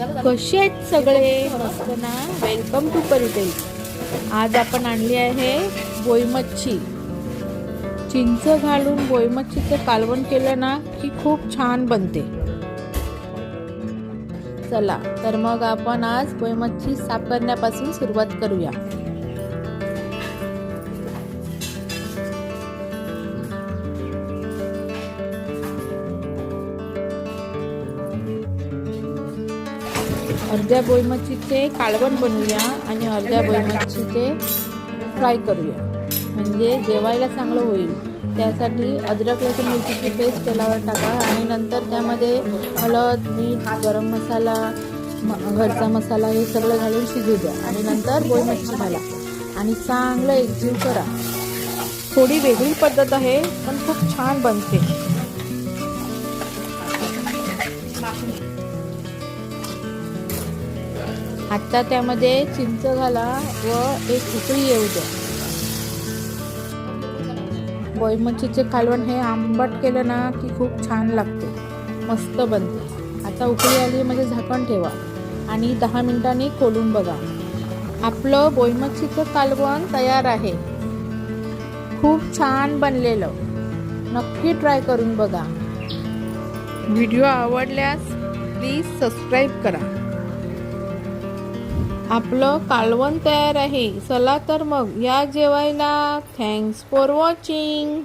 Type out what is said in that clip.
कसे आहेत सगळे? मस्त ना? Welcome to Paritel. आज आपण आणली आहे बोई मच्छी. चिंच घालून बोई मच्छीचं कालवण केलं ना की खूप छान बनते. चला तर मग आपण आज बोई मच्छी साफ करण्यापासून सुरुवात करूया. अर्ध्या बोई मच्छीचे कालवण बनवूया आणि अर्ध्या बोई मच्छीचे फ्राय करूया, म्हणजे जेवायला चांगलं होईल. त्यासाठी अद्रक लसूण मिरचीची पेस्ट तेलावर टाका आणि नंतर त्यामध्ये हळद, मीठ, गरम मसाला, घरचा मसाला हे सगळं घालून शिजू द्या आणि नंतर बोई मच्छी घाला आणि चांगलं एकजीव करा. थोडी वेगळी पद्धत आहे पण खूप छान बनते. आता त्यामध्ये चिंच घाला व एक उकळी येऊ द्या. बोई मच्छीचे कालवण हे आंबट केलं ना की खूप छान लागते, मस्त बनते. आता उकळी आली म्हणजे झाकण ठेवा आणि 10 मिनिटांनी खोलून बघा. आपलं बोई मच्छीचं कालवण तयार आहे. खूप छान बनलेलं. नक्की ट्राय करून बघा. व्हिडिओ आवडल्यास प्लीज सबस्क्राईब करा. आपलं कालवण तयार आहे. चला तर मग या जेवायला. Thanks for watching.